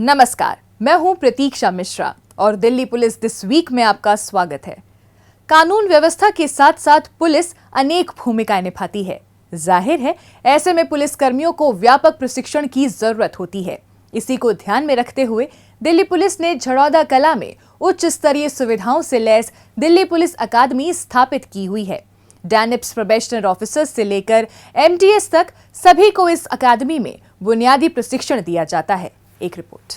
नमस्कार, मैं हूं प्रतीक्षा मिश्रा और दिल्ली पुलिस दिस वीक में आपका स्वागत है। कानून व्यवस्था के साथ साथ पुलिस अनेक भूमिकाएं निभाती है। जाहिर है, ऐसे में पुलिस कर्मियों को व्यापक प्रशिक्षण की जरूरत होती है। इसी को ध्यान में रखते हुए दिल्ली पुलिस ने झड़ौदा कला में उच्च स्तरीय सुविधाओं से लैस दिल्ली पुलिस अकादमी स्थापित की हुई है। डैनिप्स प्रोबेशनर ऑफिसर्स से लेकर MTS तक सभी को इस अकादमी में बुनियादी प्रशिक्षण दिया जाता है। एक रिपोर्ट।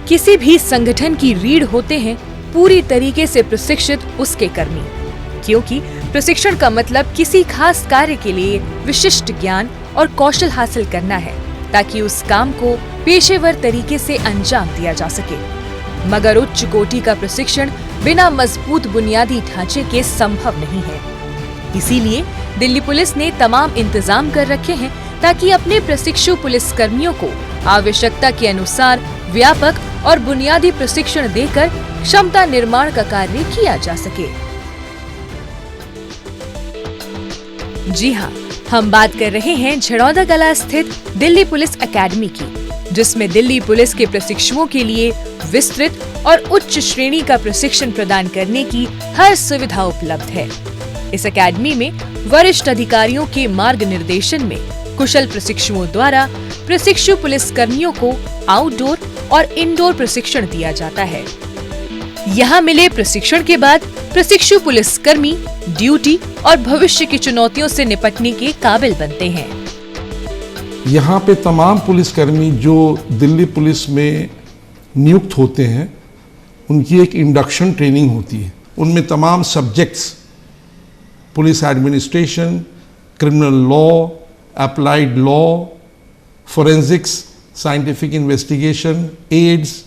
किसी भी संगठन की रीढ़ होते हैं पूरी तरीके से प्रशिक्षित उसके कर्मी, क्योंकि प्रशिक्षण का मतलब किसी खास कार्य के लिए विशिष्ट ज्ञान और कौशल हासिल करना है ताकि उस काम को पेशेवर तरीके से अंजाम दिया जा सके। मगर उच्च कोटि का प्रशिक्षण बिना मजबूत बुनियादी ढांचे के संभव नहीं है। इसीलिए दिल्ली पुलिस ने तमाम इंतजाम कर रखे हैं ताकि अपने प्रशिक्षु पुलिस कर्मियों को आवश्यकता के अनुसार व्यापक और बुनियादी प्रशिक्षण देकर क्षमता निर्माण का कार्य किया जा सके। जी हाँ, हम बात कर रहे हैं झड़ौदा कला स्थित दिल्ली पुलिस अकादमी की, जिसमें दिल्ली पुलिस के प्रशिक्षुओं के लिए विस्तृत और उच्च श्रेणी का प्रशिक्षण प्रदान करने की हर सुविधा उपलब्ध है। इस अकादमी में वरिष्ठ अधिकारियों के मार्गनिर्देशन में कुशल प्रशिक्षुओं द्वारा प्रशिक्षु पुलिस कर्मियों को आउटडोर और इंडोर प्रशिक्षण दिया जाता है। यहाँ मिले प्रशिक्षण के बाद प्रशिक्षु पुलिस कर्मी ड्यूटी और भविष्य की चुनौतियों से निपटने के काबिल बनते हैं। यहाँ पे तमाम पुलिसकर्मी जो दिल्ली पुलिस में नियुक्त होते हैं, उनकी एक इंडक्शन ट्रेनिंग होती है। उनमें तमाम subjects, police administration, criminal law, applied law, forensics, scientific investigation, aids,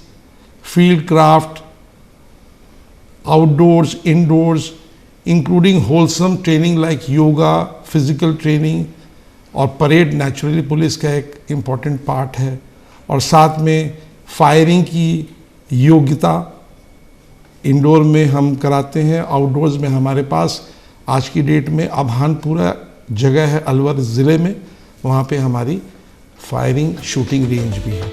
field craft, outdoors, indoors, including wholesome training like yoga, physical training और परेड नेचुरली पुलिस का एक इम्पॉर्टेंट पार्ट है। और साथ में फायरिंग की योग्यता इंडोर में हम कराते हैं। आउटडोर्स में हमारे पास आज की डेट में अभानपुरा जगह है अलवर ज़िले में, वहाँ पे हमारी फायरिंग शूटिंग रेंज भी है।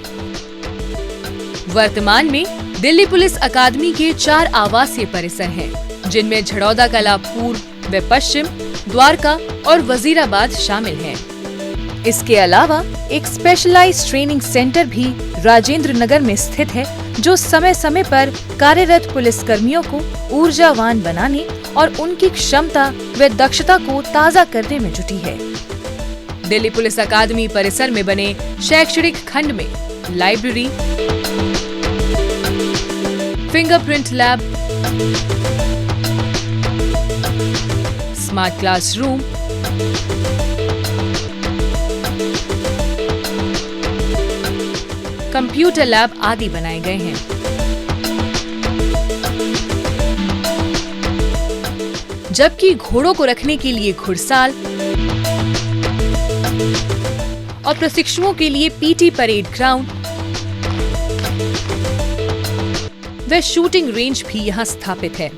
वर्तमान में दिल्ली पुलिस अकादमी के 4 आवासीय परिसर हैं, जिनमें झड़ौदा कला पूर्व व पश्चिम, द्वारका और वजीराबाद शामिल हैं। इसके अलावा एक स्पेशलाइज्ड ट्रेनिंग सेंटर भी राजेंद्र नगर में स्थित है, जो समय समय पर कार्यरत पुलिस कर्मियों को ऊर्जावान बनाने और उनकी क्षमता व दक्षता को ताज़ा करने में जुटी है। दिल्ली पुलिस अकादमी परिसर में बने शैक्षणिक खंड में library, fingerprint lab, smart classroom, computer lab आदि बनाए गए हैं। जबकि घोड़ों को रखने के लिए घुड़साल और प्रशिक्षुओं के लिए PT परेड ग्राउंड व शूटिंग रेंज भी यहाँ स्थापित है।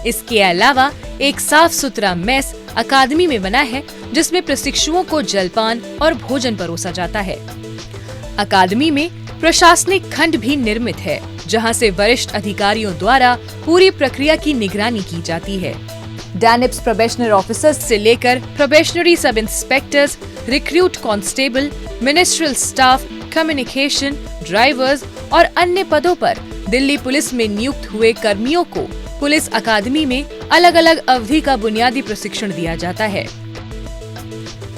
इसके अलावा एक साफ सुथरा मेस अकादमी में बना है, जिसमें प्रशिक्षुओं को जलपान और भोजन परोसा जाता है। अकादमी में प्रशासनिक खंड भी निर्मित है, जहां से वरिष्ठ अधिकारियों द्वारा पूरी प्रक्रिया की निगरानी की जाती है। डैनिप्स प्रोबेशनर ऑफिसर्स से लेकर प्रोबेशनरी सब inspectors, recruit constable, ministerial staff, communication, drivers और अन्य पदों पर दिल्ली पुलिस में नियुक्त हुए कर्मियों को पुलिस अकादमी में अलग अलग अवधि का बुनियादी प्रशिक्षण दिया जाता है।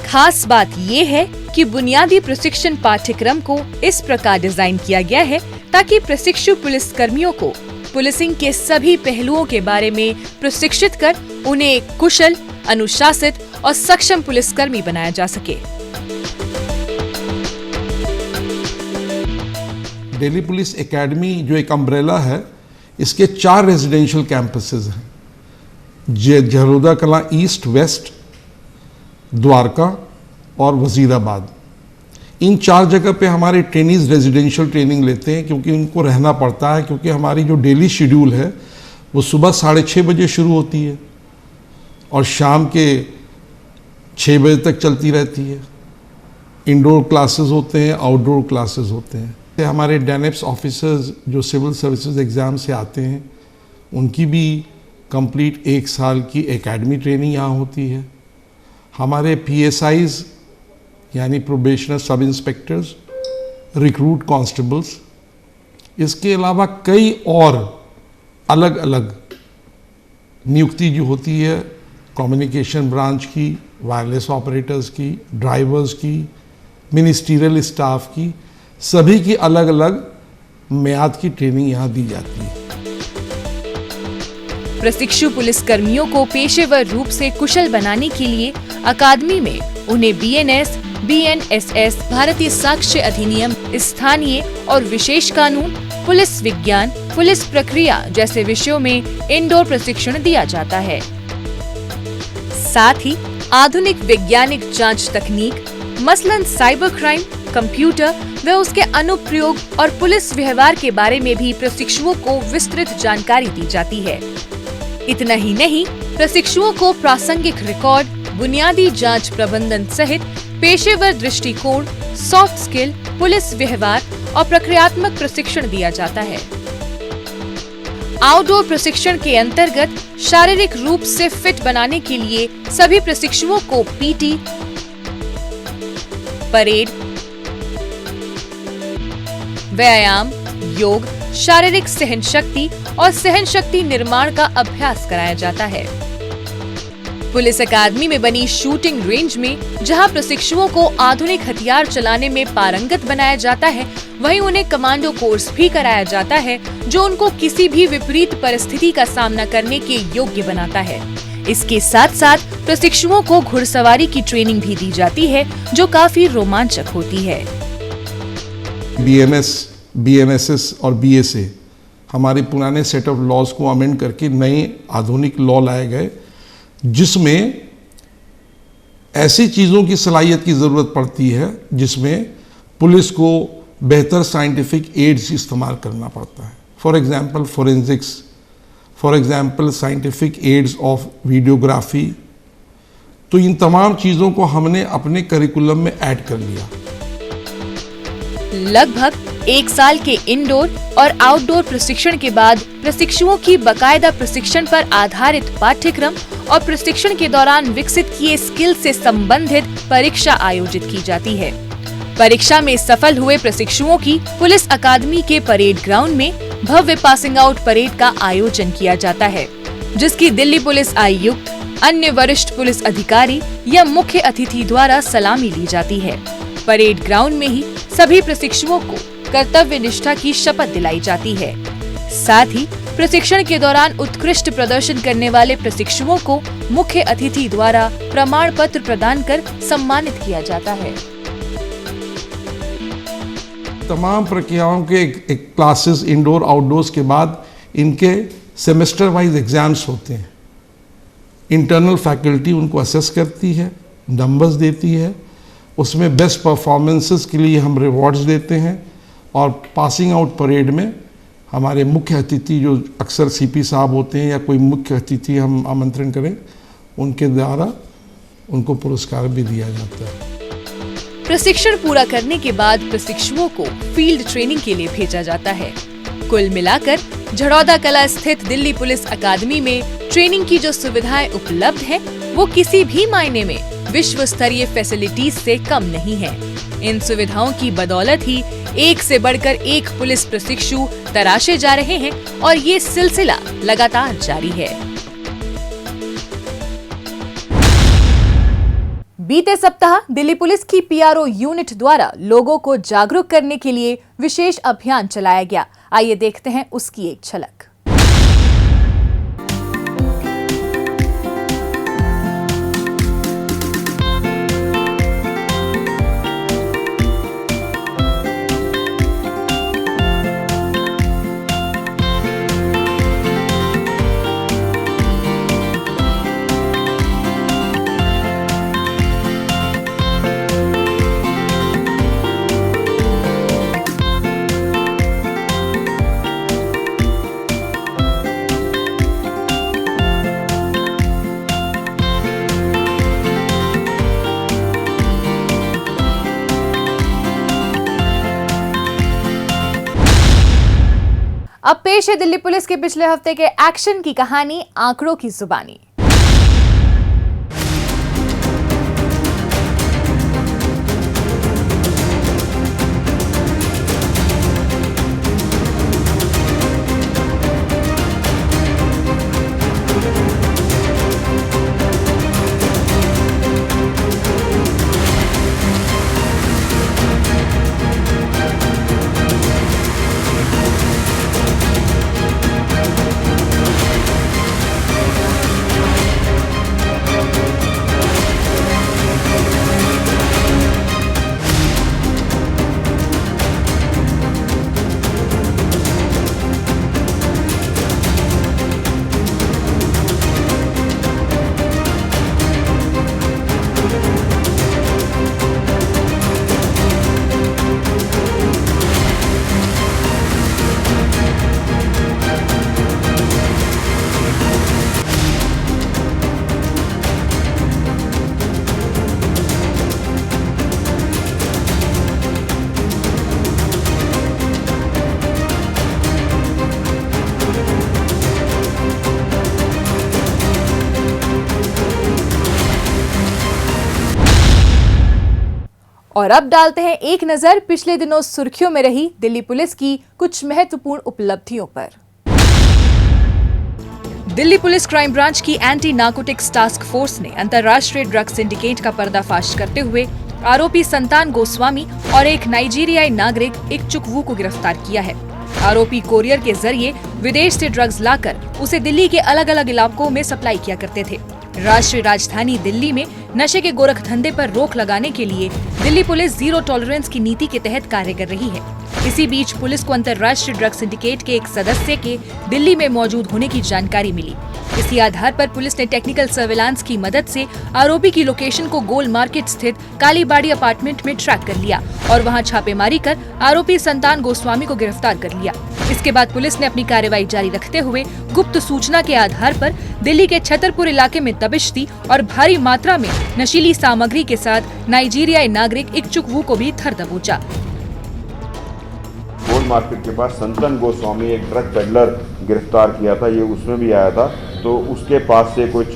खास बात ये है कि बुनियादी प्रशिक्षण पाठ्यक्रम को इस प्रकार डिजाइन किया गया है ताकि प्रशिक्षु पुलिस कर्मियों को पुलिसिंग के सभी पहलुओं के बारे में प्रशिक्षित कर उन्हें एक कुशल, अनुशासित और सक्षम पुलिसकर्मी बनाया जा सके। दिल्ली पुलिस एकेडमी जो एक अम्ब्रेला है, इसके 4 रेजिडेंशियल कैंपसेस हैं। झरोदा कलां ईस्ट, वेस्ट, द्वारका और वजीराबाद। इन 4 जगह पे हमारे ट्रेनीज रेजिडेंशियल ट्रेनिंग लेते हैं, क्योंकि उनको रहना पड़ता है, क्योंकि हमारी जो डेली शेड्यूल है वो सुबह 6:30 बजे शुरू होती है और शाम के 6 बजे तक चलती रहती है। इंडोर क्लासेस होते हैं, आउटडोर क्लासेस होते हैं। हमारे डैनेप्स ऑफिसर्स जो सिविल सर्विसेज एग्ज़ाम से आते हैं, उनकी भी कंप्लीट 1 साल की एकेडमी ट्रेनिंग यहाँ होती है। हमारे PSIs यानी प्रोबेशनर सब इंस्पेक्टर्स, रिक्रूट कांस्टेबल्स, इसके अलावा कई और अलग अलग नियुक्ति जो होती है कम्युनिकेशन ब्रांच की, वायरलेस ऑपरेटर्स की, ड्राइवर्स की, मिनिस्ट्रियल स्टाफ की, सभी की अलग अलग मियाद की ट्रेनिंग यहाँ दी जाती है। प्रशिक्षु पुलिस कर्मियों को पेशेवर रूप से कुशल बनाने के लिए अकादमी में उन्हें BNS, BNSS, भारतीय साक्ष्य अधिनियम, स्थानीय और विशेष कानून, पुलिस विज्ञान, पुलिस प्रक्रिया जैसे विषयों में इंडोर प्रशिक्षण दिया जाता है। साथ ही आधुनिक वैज्ञानिक जांच तकनीक, मसलन साइबर क्राइम, कंप्यूटर व उसके अनुप्रयोग और पुलिस व्यवहार के बारे में भी प्रशिक्षुओं को विस्तृत जानकारी दी जाती है। इतना ही नहीं, प्रशिक्षुओं को प्रासंगिक रिकॉर्ड, बुनियादी जांच प्रबंधन सहित पेशेवर दृष्टिकोण, सॉफ्ट स्किल, पुलिस व्यवहार और प्रक्रियात्मक प्रशिक्षण दिया जाता है। आउटडोर प्रशिक्षण के अंतर्गत शारीरिक रूप से फिट बनाने के लिए सभी प्रशिक्षुओं को PT, परेड, व्यायाम, योग, शारीरिक सहन शक्ति और सहन शक्ति निर्माण का अभ्यास कराया जाता है। पुलिस अकादमी में बनी शूटिंग रेंज में जहां प्रशिक्षुओं को आधुनिक हथियार चलाने में पारंगत बनाया जाता है, वहीं उन्हें कमांडो कोर्स भी कराया जाता है जो उनको किसी भी विपरीत परिस्थिति का सामना करने के योग्य बनाता है। इसके साथ साथ प्रशिक्षुओं को घुड़सवारी की ट्रेनिंग भी दी जाती है जो काफी रोमांचक होती है। BMS, BMSS और BSA हमारे पुराने सेट ऑफ लॉज को अमेंड करके नए आधुनिक लॉ लाए गए, जिसमें ऐसी चीज़ों की सलाहियत की ज़रूरत पड़ती है जिसमें पुलिस को बेहतर साइंटिफिक एड्स इस्तेमाल करना पड़ता है। For example forensics, for example scientific aids of videography. तो इन तमाम चीज़ों को हमने अपने करिकुलम में ऐड कर लिया। लगभग 1 साल के इंडोर और आउटडोर प्रशिक्षण के बाद प्रशिक्षुओं की बकायदा प्रशिक्षण पर आधारित पाठ्यक्रम और प्रशिक्षण के दौरान विकसित किए स्किल से संबंधित परीक्षा आयोजित की जाती है। परीक्षा में सफल हुए प्रशिक्षुओं की पुलिस अकादमी के परेड ग्राउंड में भव्य पासिंग आउट परेड का आयोजन किया जाता है, जिसकी दिल्ली पुलिस आयुक्त, अन्य वरिष्ठ पुलिस अधिकारी या मुख्य अतिथि द्वारा सलामी ली जाती है। परेड ग्राउंड में ही सभी प्रशिक्षुओं को कर्तव्य निष्ठा की शपथ दिलाई जाती है। साथ ही प्रशिक्षण के दौरान उत्कृष्ट प्रदर्शन करने वाले प्रशिक्षुओं को मुख्य अतिथि द्वारा प्रमाण पत्र प्रदान कर सम्मानित किया जाता है। तमाम प्रक्रियाओं के एक क्लासेस इंडोर आउटडोर्स के बाद इनके सेमेस्टर वाइज एग्जाम्स होते हैं। इंटरनल फैकल्टी उनको असेस करती है, नंबर्स देती है, उसमें बेस्ट परफॉर्मेंसेस के लिए हम रिवॉर्ड्स देते हैं और पासिंग आउट परेड में हमारे मुख्य अतिथि जो अक्सर CP साहब होते हैं या कोई मुख्य अतिथि हम आमंत्रण करें, उनके द्वारा उनको पुरस्कार भी दिया जाता है। प्रशिक्षण पूरा करने के बाद प्रशिक्षुओं को फील्ड ट्रेनिंग के लिए भेजा जाता है। कुल मिलाकर झड़ौदा कला स्थित दिल्ली पुलिस अकादमी में ट्रेनिंग की जो सुविधाएं उपलब्ध हैं, वो किसी भी मायने में विश्व स्तरीय फैसिलिटीज से कम नहीं है। इन सुविधाओं की बदौलत ही एक से बढ़कर एक पुलिस प्रशिक्षु तराशे जा रहे हैं और ये सिलसिला लगातार जारी है। बीते सप्ताह दिल्ली पुलिस की PRO यूनिट द्वारा लोगों को जागरूक करने के लिए विशेष अभियान चलाया गया। आइए देखते हैं उसकी एक झलक। अब पेश है दिल्ली पुलिस के पिछले हफ्ते के एक्शन की कहानी, आंकड़ों की जुबानी। और अब डालते हैं एक नजर पिछले दिनों सुर्खियों में रही दिल्ली पुलिस की कुछ महत्वपूर्ण उपलब्धियों पर। दिल्ली पुलिस क्राइम ब्रांच की एंटी नार्कोटिक्स टास्क फोर्स ने अंतर्राष्ट्रीय ड्रग सिंडिकेट का पर्दाफाश करते हुए आरोपी संतान गोस्वामी और एक नाइजीरियाई नागरिक इकचुकवू को गिरफ्तार किया है। आरोपी कोरियर के जरिए विदेश से ड्रग्स लाकर उसे दिल्ली के अलग अलग इलाकों में सप्लाई किया करते थे। राष्ट्रीय राजधानी दिल्ली में नशे के गोरख धंधे पर रोक लगाने के लिए दिल्ली पुलिस जीरो टॉलरेंस की नीति के तहत कार्य कर रही है। इसी बीच पुलिस को अंतर्राष्ट्रीय ड्रग सिंडिकेट के एक सदस्य के दिल्ली में मौजूद होने की जानकारी मिली। इसी आधार पर पुलिस ने टेक्निकल सर्विलांस की मदद से आरोपी की लोकेशन को गोल मार्केट स्थित कालीबाड़ी अपार्टमेंट में ट्रैक कर लिया और वहां छापेमारी कर आरोपी संतान गोस्वामी को गिरफ्तार कर लिया। इसके बाद पुलिस ने अपनी कार्रवाई जारी रखते हुए गुप्त सूचना के आधार पर दिल्ली के छतरपुर इलाके में दबिश दी और भारी मात्रा में नशीली सामग्री के साथ नाइजीरियाई नागरिक इकचुकवू को भी धर दबोचा। गोल मार्केट के पास संतन गोस्वामी एक ड्रग पेडलर गिरफ्तार किया था, ये उसमें भी आया था। तो उसके पास से कुछ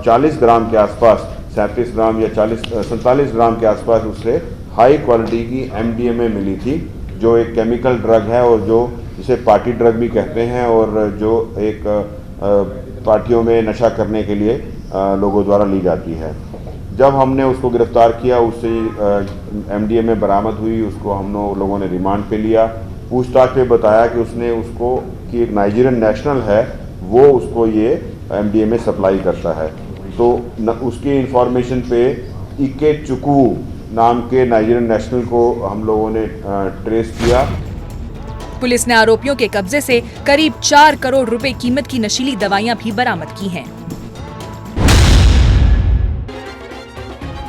40 ग्राम के आसपास, 37 ग्राम या 47 ग्राम के आसपास उससे हाई क्वालिटी की MDMA मिली थी, जो एक केमिकल ड्रग है और जो जिसे पार्टी ड्रग भी कहते हैं और जो एक पार्टियों में नशा करने के लिए लोगों द्वारा ली जाती है। जब हमने उसको गिरफ्तार किया, उससे MDMA बरामद हुई, उसको हम लोगों ने रिमांड पे लिया। पूछताछ पे बताया कि उसने उसको कि एक नाइजीरियन नेशनल है, वो उसको ये MDMA सप्लाई करता है। तो उसकी इंफॉर्मेशन पे इकेचुकू नाम के नाइजीरियन नेशनल को हम लोगों ने ट्रेस किया। पुलिस ने आरोपियों के कब्जे से करीब 4 करोड़ रुपए कीमत की नशीली दवाइयां भी बरामद की हैं।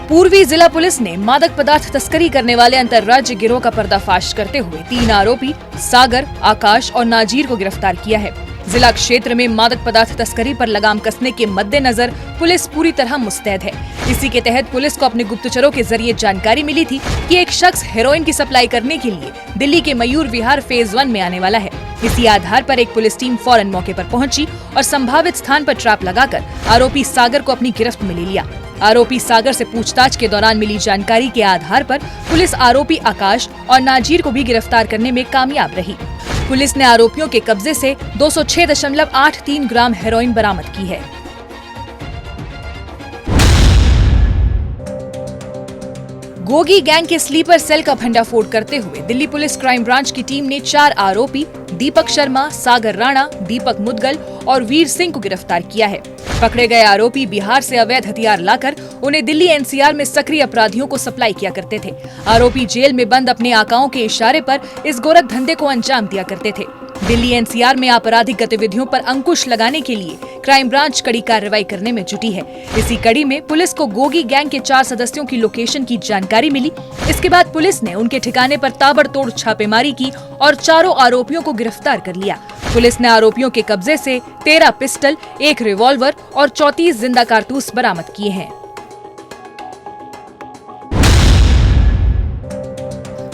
पूर्वी जिला पुलिस ने मादक पदार्थ तस्करी करने वाले अंतर्राज्य गिरोह का पर्दाफाश करते हुए 3 आरोपी सागर, आकाश और नाजीर को गिरफ्तार किया है। जिला क्षेत्र में मादक पदार्थ तस्करी पर लगाम कसने के मद्देनजर पुलिस पूरी तरह मुस्तैद है। इसी के तहत पुलिस को अपने गुप्तचरों के जरिए जानकारी मिली थी कि एक शख्स हेरोइन की सप्लाई करने के लिए दिल्ली के मयूर विहार फेज 1 में आने वाला है। इसी आधार पर एक पुलिस टीम फौरन मौके पर पहुंची और संभावित स्थान पर ट्रैप लगाकर आरोपी सागर को अपनी गिरफ्त में ले लिया। आरोपी सागर से पूछताछ के दौरान मिली जानकारी के आधार पर पुलिस आरोपी आकाश और नाजीर को भी गिरफ्तार करने में कामयाब रही। पुलिस ने आरोपियों के कब्जे से 206.83 ग्राम हेरोइन बरामद की है। गोगी गैंग के स्लीपर सेल का भंडाफोड़ करते हुए दिल्ली पुलिस क्राइम ब्रांच की टीम ने 4 आरोपी दीपक शर्मा, सागर राणा, दीपक मुदगल और वीर सिंह को गिरफ्तार किया है। पकड़े गए आरोपी बिहार से अवैध हथियार लाकर उन्हें दिल्ली NCR में सक्रिय अपराधियों को सप्लाई किया करते थे। आरोपी जेल में बंद अपने आकाओं के इशारे पर इस गोरख धंधे को अंजाम दिया करते थे। दिल्ली NCR में आपराधिक गतिविधियों पर अंकुश लगाने के लिए क्राइम ब्रांच कड़ी कार्रवाई करने में जुटी है। इसी कड़ी में पुलिस को गोगी गैंग के 4 सदस्यों की लोकेशन की जानकारी मिली। इसके बाद पुलिस ने उनके ठिकाने पर ताबड़तोड़ छापेमारी की और चारों आरोपियों को गिरफ्तार कर लिया। पुलिस ने आरोपियों के कब्जे से 13 पिस्टल, 1 रिवॉल्वर और 34 जिंदा कारतूस बरामद किए हैं।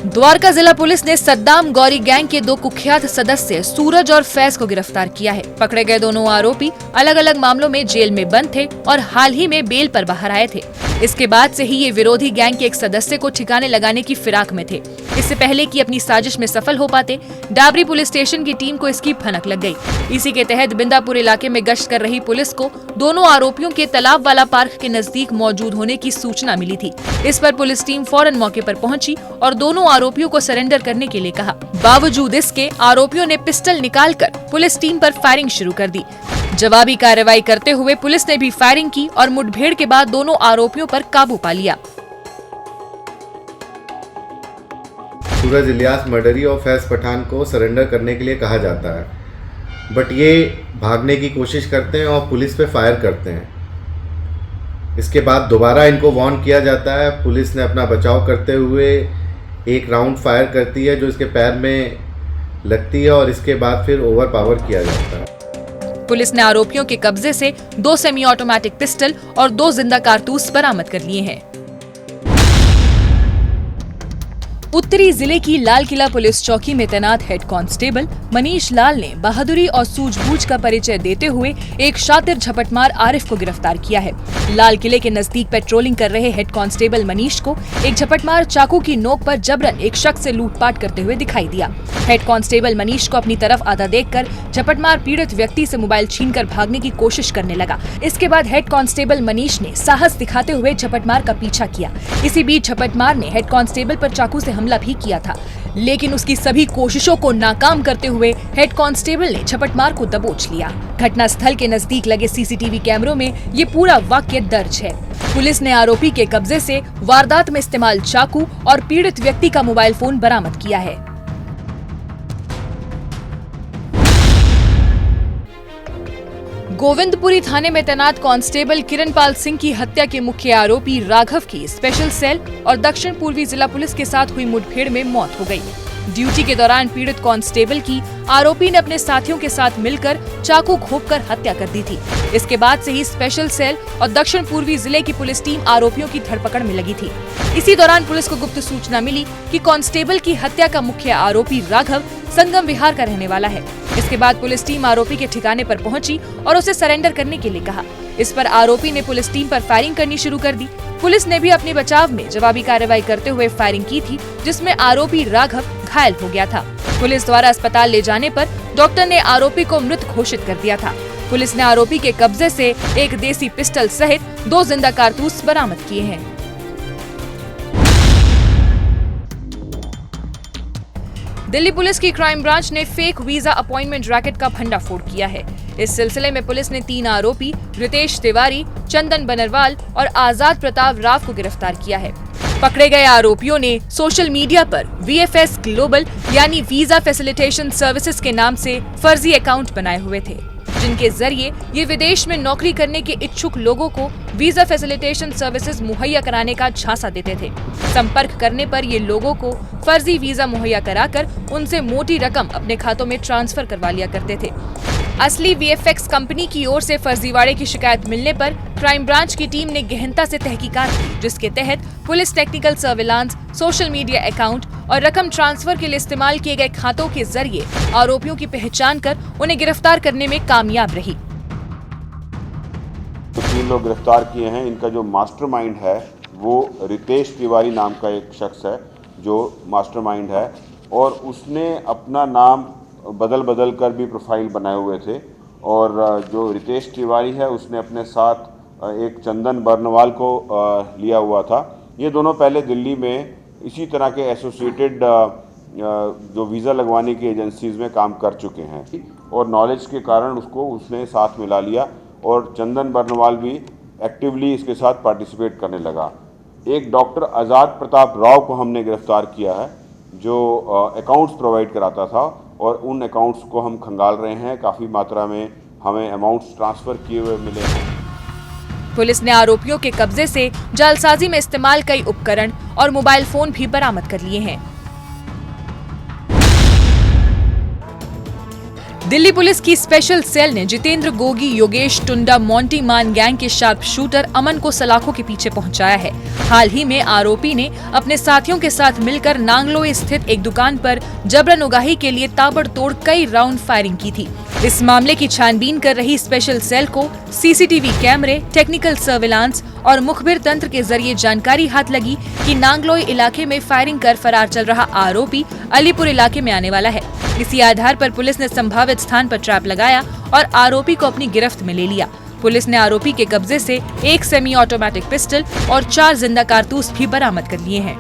द्वारका जिला पुलिस ने सद्दाम गौरी गैंग के 2 कुख्यात सदस्य सूरज और फैज को गिरफ्तार किया है। पकड़े गए दोनों आरोपी अलग अलग मामलों में जेल में बंद थे और हाल ही में बेल पर बाहर आए थे। इसके बाद से ही ये विरोधी गैंग के एक सदस्य को ठिकाने लगाने की फिराक में थे। इससे पहले कि अपनी साजिश में सफल हो पाते, डाबरी पुलिस स्टेशन की टीम को इसकी भनक लग गई। इसी के तहत बिंदापुर इलाके में गश्त कर रही पुलिस को दोनों आरोपियों के तालाब वाला पार्क के नजदीक मौजूद होने की सूचना मिली थी। इस पर पुलिस टीम फौरन मौके पर पहुंची और दोनों आरोपियों को सरेंडर करने के लिए कहा। बावजूद इसके आरोपियों ने पिस्टल निकालकर पुलिस टीम पर फायरिंग शुरू कर दी। जवाबी कार्रवाई करते हुए पुलिस ने भी फायरिंग की और मुठभेड़ के बाद दोनों आरोपियों पर काबू पा लिया। सूरज इलियास मर्डरी और फैज पठान को सरेंडर करने के लिए कहा जाता है, बट ये भागने की कोशिश करते हैं और पुलिस पे फायर करते हैं। इसके बाद दोबारा इनको वार्न किया जाता है। पुलिस ने अपना बचाव करते हुए एक राउंड फायर करती है जो इसके पैर में लगती है और इसके बाद फिर ओवरपावर किया जाता है। पुलिस ने आरोपियों के कब्जे से 2 सेमी ऑटोमेटिक पिस्टल और 2 जिंदा कारतूस बरामद कर लिए हैं। उत्तरी जिले की लाल किला पुलिस चौकी में तैनात हेड कांस्टेबल मनीष लाल ने बहादुरी और सूझबूझ का परिचय देते हुए एक शातिर झपटमार आरिफ को गिरफ्तार किया है। लाल किले के नजदीक पेट्रोलिंग कर रहे हेड कांस्टेबल मनीष को एक झपटमार चाकू की नोक पर जबरन एक शख्स से लूटपाट करते हुए दिखाई दिया। हेड कांस्टेबल मनीष को अपनी तरफ आधा देखकर झपटमार पीड़ित व्यक्ति से मोबाइल छीनकर भागने की कोशिश करने लगा। इसके बाद हेड कांस्टेबल मनीष ने साहस दिखाते हुए झपटमार का पीछा किया। इसी बीच झपटमार ने हेड कांस्टेबल पर चाकू से हमला भी किया था, लेकिन उसकी सभी कोशिशों को नाकाम करते हुए हेड कांस्टेबल ने झपटमार को दबोच लिया। घटना स्थल के नजदीक लगे सीसीटीवी कैमरों में ये पूरा वाकया दर्ज है। पुलिस ने आरोपी के कब्जे से वारदात में इस्तेमाल चाकू और पीड़ित व्यक्ति का मोबाइल फोन बरामद किया है। गोविंदपुरी थाने में तैनात कांस्टेबल किरणपाल सिंह की हत्या के मुख्य आरोपी राघव की स्पेशल सेल और दक्षिण पूर्वी जिला पुलिस के साथ हुई मुठभेड़ में मौत हो गई। ड्यूटी के दौरान पीड़ित कांस्टेबल की आरोपी ने अपने साथियों के साथ मिलकर चाकू घोंपकर हत्या कर दी थी। इसके बाद से ही स्पेशल सेल और दक्षिण पूर्वी जिले की पुलिस टीम आरोपियों की धरपकड़ में लगी थी। इसी दौरान पुलिस को गुप्त सूचना मिली कि कांस्टेबल की हत्या का मुख्य आरोपी राघव संगम विहार का रहने वाला है। इसके बाद पुलिस टीम आरोपी के ठिकाने पर पहुंची और उसे सरेंडर करने के लिए कहा। इस पर आरोपी ने पुलिस टीम पर फायरिंग करनी शुरू कर दी। पुलिस ने भी अपने बचाव में जवाबी कार्रवाई करते हुए फायरिंग की थी, जिसमें आरोपी राघव घायल हो गया था। पुलिस द्वारा अस्पताल ले जाने पर डॉक्टर ने आरोपी को मृत घोषित कर दिया था। पुलिस ने आरोपी के कब्जे से एक देसी पिस्टल सहित 2 जिंदा कारतूस बरामद किए हैं। दिल्ली पुलिस की क्राइम ब्रांच ने फेक वीजा अपॉइंटमेंट रैकेट का भंडाफोड़ किया है। इस सिलसिले में पुलिस ने 3 आरोपी रितेश तिवारी, चंदन बनरवाल और आजाद प्रताप राव को गिरफ्तार किया है। पकड़े गए आरोपियों ने सोशल मीडिया पर VFS ग्लोबल यानी वीजा फैसिलिटेशन सर्विसेज के नाम से फर्जी अकाउंट बनाए हुए थे, जिनके जरिए ये विदेश में नौकरी करने के इच्छुक लोगों को वीजा फैसिलिटेशन सर्विसेज मुहैया कराने का झांसा देते थे। संपर्क करने पर ये लोगों को फर्जी वीजा मुहैया कराकर उनसे मोटी रकम अपने खातों में ट्रांसफर करवा लिया करते थे। असली VFX कंपनी की ओर से फर्जीवाड़े की शिकायत मिलने पर क्राइम ब्रांच की टीम ने गहनता से तहकीकात की, जिसके तहत police technical surveillance, social media account और रकम ट्रांसफर के लिए इस्तेमाल किए गए खातों के जरिए आरोपियों की पहचान कर उन्हें गिरफ्तार करने में कामयाब रही। तो 3 लोग गिरफ्तार किए हैं। इनका जो मास्टरमाइंड है वो रितेश तिवारी नाम का एक शख्स है जो मास्टरमाइंड है, और उसने अपना नाम बदल कर भी प्रोफाइल बनाए हुए थे। और जो रितेश तिवारी है उसने अपने साथ एक चंदन बर्नवाल को लिया हुआ था। ये दोनों पहले दिल्ली में इसी तरह के एसोसिएटेड जो वीज़ा लगवाने की एजेंसीज में काम कर चुके हैं, और नॉलेज के कारण उसने साथ मिला लिया, और चंदन बर्नवाल भी एक्टिवली इसके साथ पार्टिसिपेट करने लगा। एक डॉक्टर आज़ाद प्रताप राव को हमने गिरफ्तार किया है जो अकाउंट्स प्रोवाइड कराता था, और उन अकाउंट्स को हम खंगाल रहे हैं। काफ़ी मात्रा में हमें अमाउंट्स ट्रांसफ़र किए हुए मिले हैं। पुलिस ने आरोपियों के कब्जे से जालसाजी में इस्तेमाल कई उपकरण और मोबाइल फोन भी बरामद कर लिए हैं। दिल्ली पुलिस की स्पेशल सेल ने जितेंद्र गोगी, योगेश टुंडा, मोंटी मान गैंग के शार्प शूटर अमन को सलाखों के पीछे पहुंचाया है। हाल ही में आरोपी ने अपने साथियों के साथ मिलकर नांगलोई स्थित एक दुकान पर जबरन उगाही के लिए ताबड़तोड़ कई राउंड फायरिंग की थी। इस मामले की छानबीन कर रही स्पेशल सेल को सीसीटीवी कैमरे, टेक्निकल सर्विलांस और मुखबिर तंत्र के जरिए जानकारी हाथ लगी कि नांगलोई इलाके में फायरिंग कर फरार चल रहा आरोपी अलीपुर इलाके में आने वाला है। इसी आधार पर पुलिस ने संभावित स्थान पर ट्रैप लगाया और आरोपी को अपनी गिरफ्त में ले लिया। पुलिस ने आरोपी के कब्जे से एक सेमी ऑटोमेटिक पिस्टल और 4 जिंदा कारतूस भी बरामद कर लिए हैं।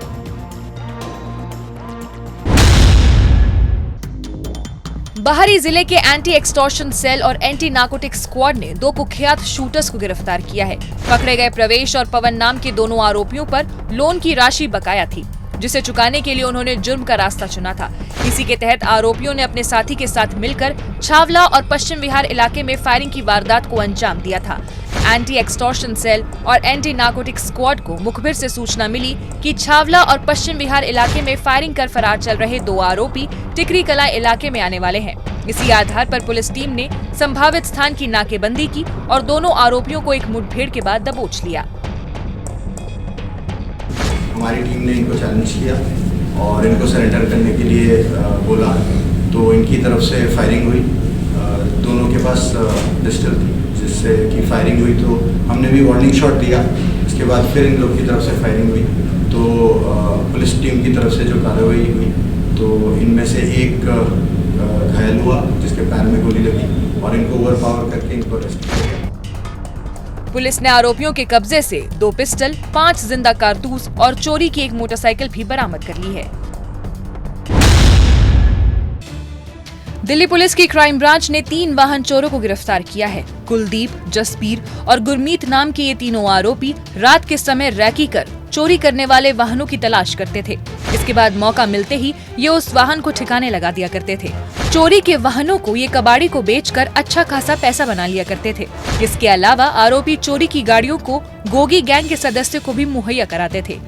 बाहरी जिले के एंटी एक्सटॉर्शन सेल और एंटी नार्कोटिक स्क्वाड ने 2 कुख्यात शूटर्स को गिरफ्तार किया है। पकड़े गए प्रवेश और पवन नाम के दोनों आरोपियों पर लोन की राशि बकाया थी, जिसे चुकाने के लिए उन्होंने जुर्म का रास्ता चुना था। इसी के तहत आरोपियों ने अपने साथी के साथ मिलकर छावला और पश्चिम विहार इलाके में फायरिंग की वारदात को अंजाम दिया था। एंटी एक्सटॉर्शन सेल और एंटी नार्कोटिक स्क्वाड को मुखबिर से सूचना मिली कि छावला और पश्चिम विहार इलाके में फायरिंग कर फरार चल रहे 2 आरोपी टिकरी कला इलाके में आने वाले हैं। इसी आधार पर पुलिस टीम ने संभावित स्थान की नाकेबंदी की और दोनों आरोपियों को एक मुठभेड़ के बाद दबोच लिया। हमारी टीम ने इनको चैलेंज किया और इनको सरेंडर करने के लिए बोला, तो इनकी तरफ से फायरिंग हुई। दोनों के पास पिस्टल थी, जिससे कि फायरिंग हुई, तो हमने भी वार्निंग शॉट दिया। इसके बाद फिर इन लोग की तरफ से फायरिंग हुई, तो पुलिस टीम की तरफ से जो कार्रवाई हुई, तो इनमें से एक घायल हुआ जिसके पैर में गोली लगी और इनको ओवरपावर करके इनको अरेस्ट किया गया। पुलिस ने आरोपियों के कब्जे से 2 पिस्टल, 5 जिंदा कारतूस और चोरी की एक मोटरसाइकिल भी बरामद कर ली है। दिल्ली पुलिस की क्राइम ब्रांच ने 3 वाहन चोरों को गिरफ्तार किया है। कुलदीप, जसबीर और गुरमीत नाम के ये तीनों आरोपी रात के समय रैकी कर चोरी करने वाले वाहनों की तलाश करते थे। इसके बाद मौका मिलते ही ये उस वाहन को ठिकाने लगा दिया करते थे। चोरी के वाहनों को ये कबाड़ी को बेचकर अच्छा खासा पैसा बना लिया करते थे। इसके अलावा आरोपी चोरी की गाड़ियों को गोगी गैंग के सदस्य को भी मुहैया कराते थे।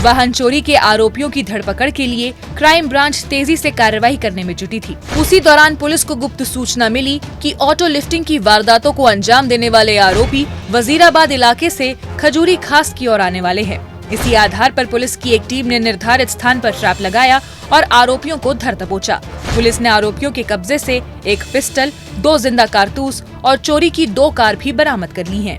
वाहन चोरी के आरोपियों की धरपकड़ के लिए क्राइम ब्रांच तेजी से कार्रवाई करने में जुटी थी। उसी दौरान पुलिस को गुप्त सूचना मिली कि ऑटो लिफ्टिंग की वारदातों को अंजाम देने वाले आरोपी वजीराबाद इलाके से खजूरी खास की ओर आने वाले हैं। इसी आधार पर पुलिस की एक टीम ने निर्धारित स्थान पर ट्रैप लगाया और आरोपियों को धर दबोचा। पुलिस ने आरोपियों के कब्जे से एक पिस्टल, 2 जिंदा कारतूस और चोरी की 2 कार भी बरामद कर ली हैं।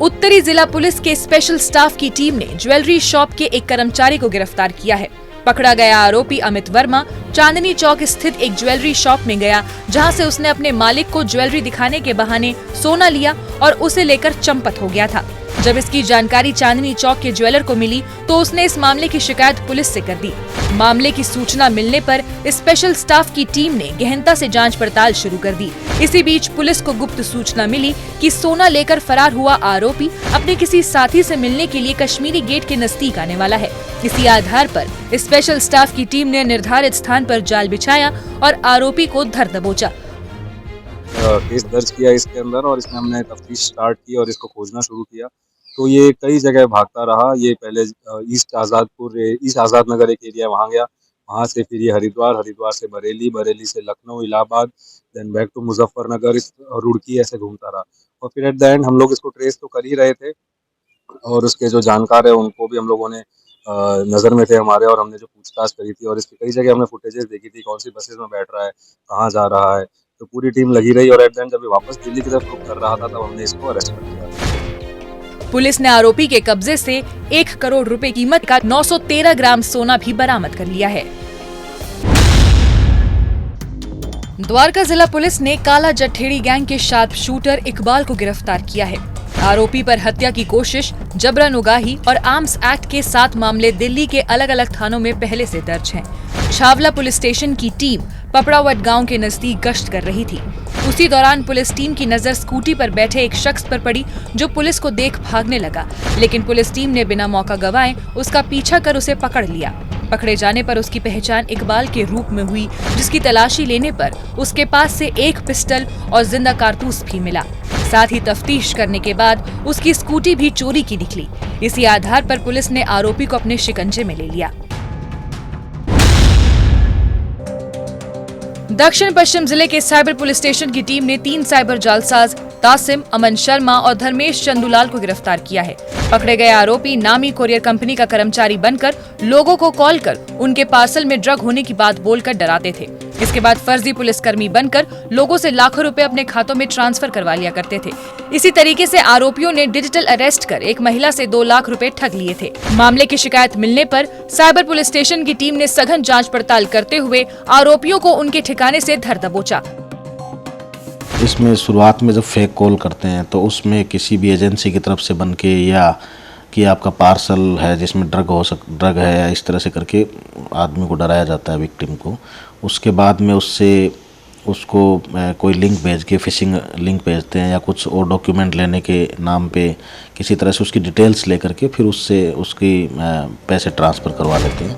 उत्तरी जिला पुलिस के स्पेशल स्टाफ की टीम ने ज्वेलरी शॉप के एक कर्मचारी को गिरफ्तार किया है। पकड़ा गया आरोपी अमित वर्मा चांदनी चौक स्थित एक ज्वेलरी शॉप में गया, जहां से उसने अपने मालिक को ज्वेलरी दिखाने के बहाने सोना लिया और उसे लेकर चंपत हो गया था। जब इसकी जानकारी चांदनी चौक के ज्वेलर को मिली तो उसने इस मामले की शिकायत पुलिस से कर दी। मामले की सूचना मिलने पर स्पेशल स्टाफ की टीम ने गहनता से जांच पड़ताल शुरू कर दी। इसी बीच पुलिस को गुप्त सूचना मिली कि सोना लेकर फरार हुआ आरोपी अपने किसी साथी से मिलने के लिए कश्मीरी गेट के नजदीक आने वाला है। इसी आधार पर स्पेशल स्टाफ की टीम ने निर्धारित स्थान पर जाल बिछाया और आरोपी को धर दबोचा। केस दर्ज किया इसके अंदर और इसमें हमने तफ्तीश स्टार्ट की और इसको खोजना शुरू किया। तो ये कई जगह भागता रहा। ये पहले ईस्ट आज़ाद नगर एक एरिया वहाँ गया, वहाँ से फिर ये हरिद्वार से बरेली से Lucknow, Allahabad, then back to Muzaffarnagar, Roorkee, ऐसे घूमता रहा। और फिर एट द एंड हम लोग इसको ट्रेस तो कर ही रहे थे और उसके जो जानकार है उनको भी हम लोगों ने नज़र में थे हमारे, और हमने जो पूछताछ करी थी और इसकी कई जगह हमने फुटेजेस देखी थी, कौन सी बसेस में बैठ रहा है, कहाँ जा रहा है। तो पूरी टीम लगी रही और एट द एंड जब ये वापस दिल्ली की तरफ रुख कर रहा था तब हमने इसको अरेस्ट कर लिया। पुलिस ने आरोपी के कब्जे से 1 करोड़ रुपए कीमत का 913 ग्राम सोना भी बरामद कर लिया है। द्वारका जिला पुलिस ने काला जठेड़ी गैंग के शार्प शूटर इकबाल को गिरफ्तार किया है। आरोपी पर हत्या की कोशिश, जबरन उगाही और आर्म्स एक्ट के 7 मामले दिल्ली के अलग अलग थानों में पहले से दर्ज हैं। छावला पुलिस स्टेशन की टीम पपड़ावट गांव के नजदीक गश्त कर रही थी। उसी दौरान पुलिस टीम की नजर स्कूटी पर बैठे एक शख्स पर पड़ी जो पुलिस को देख भागने लगा, लेकिन पुलिस टीम ने बिना मौका गंवाए उसका पीछा कर उसे पकड़ लिया। पकड़े जाने पर उसकी पहचान इकबाल के रूप में हुई, जिसकी तलाशी लेने पर उसके पास से 1 पिस्टल और जिंदा कारतूस भी मिला। साथ ही तफ्तीश करने के बाद उसकी स्कूटी भी चोरी की निकली। इसी आधार पर पुलिस ने आरोपी को अपने शिकंजे में ले लिया। दक्षिण पश्चिम जिले के साइबर पुलिस स्टेशन की टीम ने 3 साइबर जालसाज तासिम, अमन शर्मा और धर्मेश चंदूलाल को गिरफ्तार किया है। पकड़े गए आरोपी नामी कोरियर कंपनी का कर्मचारी बनकर लोगों को कॉल कर उनके पार्सल में ड्रग होने की बात बोलकर डराते थे। इसके बाद फर्जी पुलिसकर्मी बनकर लोगों से लाखों रुपए अपने खातों में ट्रांसफर करवा लिया करते थे। इसी तरीके से आरोपियों ने डिजिटल अरेस्ट कर एक महिला से 2 लाख रुपए ठग लिए थे। मामले की शिकायत मिलने पर साइबर पुलिस स्टेशन की टीम ने सघन जांच पड़ताल करते हुए आरोपियों को उनके ठिकाने से धर दबोचा। इसमें शुरुआत में जब फेक कॉल करते हैं तो उसमें किसी भी एजेंसी की तरफ से बन के या कि आपका पार्सल है जिसमें ड्रग है या इस तरह से करके आदमी को डराया जाता है, विक्टिम को। उसके बाद में उसको कोई लिंक भेज के, फिशिंग लिंक भेजते हैं या कुछ और डॉक्यूमेंट लेने के नाम पे किसी तरह से उसकी डिटेल्स लेकर के फिर उससे उसकी पैसे ट्रांसफ़र करवा लेते हैं।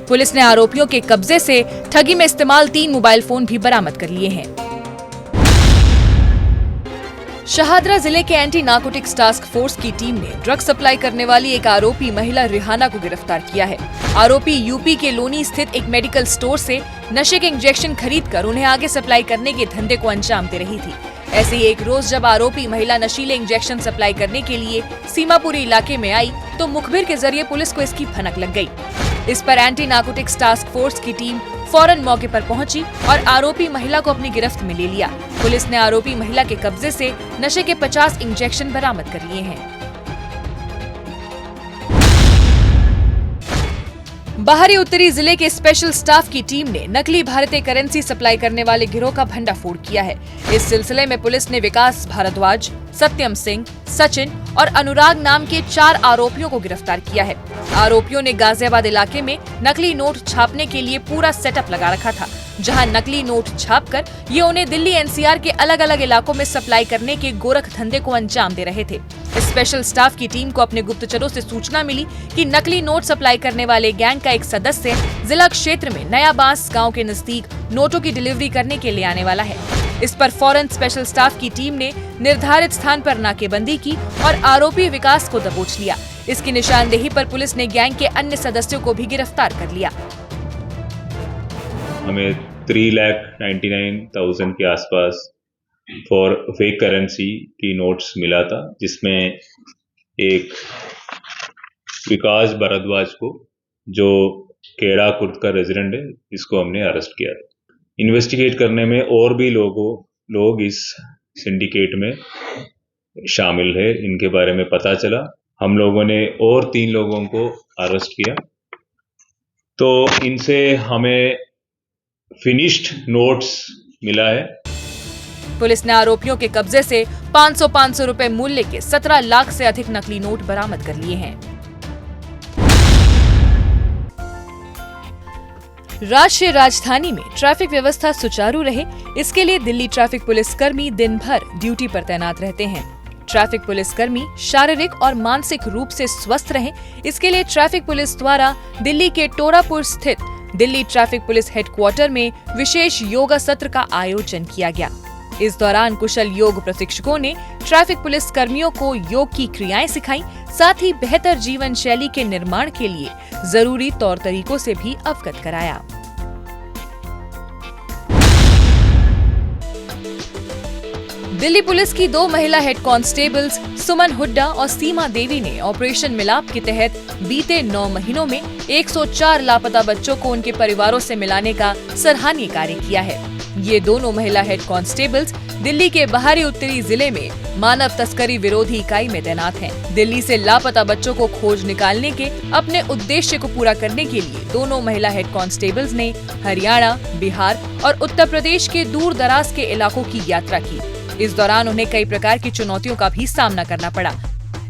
पुलिस ने आरोपियों के कब्जे से ठगी में इस्तेमाल 3 मोबाइल फोन भी बरामद कर लिए हैं। शहादरा जिले के एंटी नार्कोटिक्स टास्क फोर्स की टीम ने ड्रग सप्लाई करने वाली एक आरोपी महिला रिहाना को गिरफ्तार किया है। आरोपी यूपी के लोनी स्थित एक मेडिकल स्टोर से नशे के इंजेक्शन खरीदकर उन्हें आगे सप्लाई करने के धंधे को अंजाम दे रही थी। ऐसे ही एक रोज जब आरोपी महिला नशीले इंजेक्शन सप्लाई करने के लिए सीमापुरी इलाके में आई तो मुखबिर के जरिए पुलिस को इसकी भनक लग गई। इस पर एंटी नार्कोटिक्स टास्क फोर्स की टीम फौरन मौके पर पहुंची और आरोपी महिला को अपनी गिरफ्त में ले लिया। पुलिस ने आरोपी महिला के कब्जे से नशे के 50 इंजेक्शन बरामद कर लिए हैं। बाहरी उत्तरी जिले के स्पेशल स्टाफ की टीम ने नकली भारतीय करेंसी सप्लाई करने वाले गिरोह का भंडाफोड़ किया है। इस सिलसिले में पुलिस ने विकास भारद्वाज, सत्यम सिंह, सचिन और अनुराग नाम के 4 आरोपियों को गिरफ्तार किया है। आरोपियों ने गाजियाबाद इलाके में नकली नोट छापने के लिए पूरा सेटअप लगा रखा था, जहां नकली नोट छापकर ये उन्हें दिल्ली एनसीआर के अलग अलग इलाकों में सप्लाई करने के गोरख धंधे को अंजाम दे रहे थे। स्पेशल स्टाफ की टीम को अपने गुप्तचरों से सूचना मिली कि नकली नोट सप्लाई करने वाले गैंग का एक सदस्य जिला क्षेत्र में नया बांस गांव के नजदीक नोटों की डिलीवरी करने के लिए आने वाला है। इस पर फौरन स्पेशल स्टाफ की टीम ने निर्धारित स्थान पर नाकेबंदी की और आरोपी विकास को दबोच लिया। इसकी निशानदेही पर पुलिस ने गैंग के अन्य सदस्यों को भी गिरफ्तार कर लिया। हमें 3,99,000 के आसपास फॉर फेक करेंसी की नोट्स मिला था, जिसमें एक विकास भारद्वाज को, जो केड़ा कुर्द का रेजिडेंट है, इसको हमने अरेस्ट किया था। इन्वेस्टिगेट करने में और भी लोग इस सिंडिकेट में शामिल है, इनके बारे में पता चला। हम लोगों ने और 3 लोगों को अरेस्ट किया। तो इनसे हमें फिनिश्ड नोट्स मिला है। पुलिस ने आरोपियों के कब्जे से 500 रुपए मूल्य के 17 लाख से अधिक नकली नोट बरामद कर लिए हैं। राष्ट्रीय राजधानी में ट्रैफिक व्यवस्था सुचारू रहे, इसके लिए दिल्ली ट्रैफिक पुलिसकर्मी दिन भर ड्यूटी पर तैनात रहते हैं। ट्रैफिक पुलिसकर्मी शारीरिक और मानसिक रूप से स्वस्थ रहें, इसके लिए ट्रैफिक पुलिस द्वारा दिल्ली के टोरापुर स्थित दिल्ली ट्रैफिक पुलिस हेडक्वार्टर में विशेष योगा सत्र का आयोजन किया गया। इस दौरान कुशल योग प्रशिक्षकों ने ट्रैफिक पुलिस कर्मियों को योग की क्रियाएं सिखाई, साथ ही बेहतर जीवन शैली के निर्माण के लिए जरूरी तौर तरीकों से भी अवगत कराया। दिल्ली पुलिस की 2 महिला हेड कांस्टेबल्स सुमन हुड्डा और सीमा देवी ने ऑपरेशन मिलाप के तहत बीते 9 महीनों में 104 लापता बच्चों को उनके परिवारों से मिलाने का सराहनीय कार्य किया है। ये दोनों महिला हेड कांस्टेबल्स दिल्ली के बाहरी उत्तरी जिले में मानव तस्करी विरोधी इकाई में तैनात हैं। दिल्ली से लापता बच्चों को खोज निकालने के अपने उद्देश्य को पूरा करने के लिए दोनों महिला हेड कांस्टेबल्स ने हरियाणा, बिहार और उत्तर प्रदेश के दूर दराज के इलाकों की यात्रा की। इस दौरान उन्हें कई प्रकार की चुनौतियों का भी सामना करना पड़ा,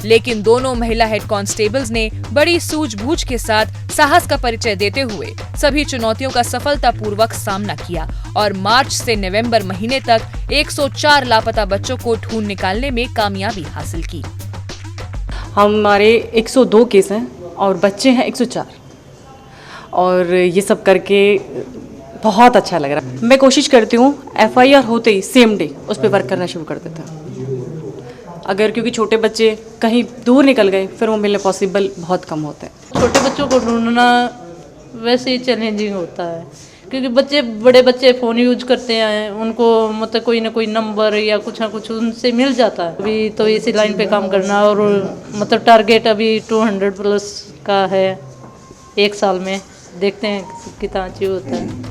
लेकिन दोनों महिला हेड कांस्टेबल्स ने बड़ी सूझबूझ के साथ साहस का परिचय देते हुए सभी चुनौतियों का सफलतापूर्वक सामना किया और मार्च से नवंबर महीने तक 104 लापता बच्चों को ढूंढ निकालने में कामयाबी हासिल की। हमारे 102 केस हैं और बच्चे हैं 104, और ये सब करके बहुत अच्छा लग रहा है। मैं कोशिश करती हूँ FIR होते ही सेम डे उस पर वर्क करना शुरू कर देता हूँ। अगर क्योंकि छोटे बच्चे कहीं दूर निकल गए फिर वो मिलने पॉसिबल बहुत कम होता है। छोटे बच्चों को ढूंढना वैसे ही चैलेंजिंग होता है, क्योंकि बड़े बच्चे फ़ोन यूज करते हैं, उनको मतलब कोई ना कोई नंबर या कुछ ना कुछ उनसे मिल जाता है। अभी तो इसी लाइन पे काम करना और मतलब टारगेट अभी 200 प्लस का है 1 साल में, देखते हैं कितना अचीव होता है।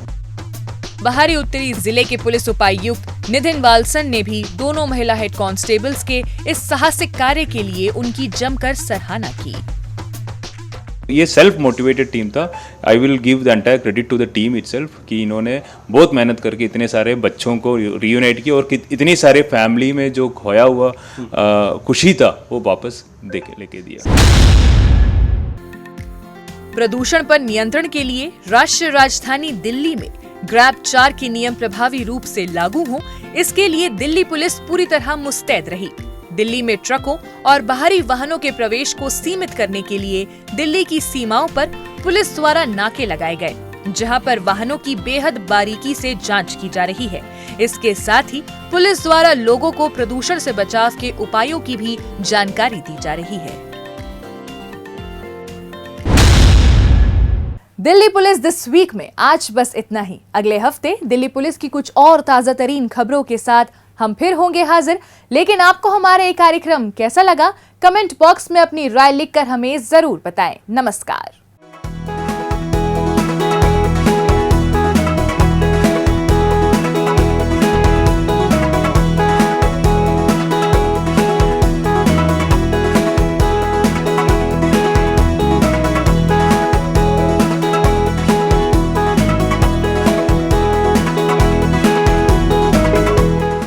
बाहरी उत्तरी जिले के पुलिस उपायुक्त नितिन वालसन ने भी दोनों महिला हेड कांस्टेबल्स के इस साहसिक कार्य के लिए उनकी जमकर सराहना की। ये सेल्फ मोटिवेटेड टीम था। I will give the entire credit to the team itself कि इन्होंने बहुत मेहनत करके इतने सारे बच्चों को रियूनाइट किया और इतनी सारे फैमिली में जो खोया हुआ खुशी था वो वापस लेके दिया। प्रदूषण पर नियंत्रण के लिए राष्ट्रीय राजधानी दिल्ली में ग्रैब 4 के नियम प्रभावी रूप से लागू हों, इसके लिए दिल्ली पुलिस पूरी तरह मुस्तैद रही। दिल्ली में ट्रकों और बाहरी वाहनों के प्रवेश को सीमित करने के लिए दिल्ली की सीमाओं पर पुलिस द्वारा नाके लगाए गए, जहां पर वाहनों की बेहद बारीकी से जांच की जा रही है। इसके साथ ही पुलिस द्वारा लोगों को प्रदूषण से बचाव के उपायों की भी जानकारी दी जा रही है। दिल्ली पुलिस दिस वीक में आज बस इतना ही। अगले हफ्ते दिल्ली पुलिस की कुछ और ताजा तरीन खबरों के साथ हम फिर होंगे हाजिर। लेकिन आपको हमारा ये कार्यक्रम कैसा लगा, कमेंट बॉक्स में अपनी राय लिखकर हमें जरूर बताएं। नमस्कार।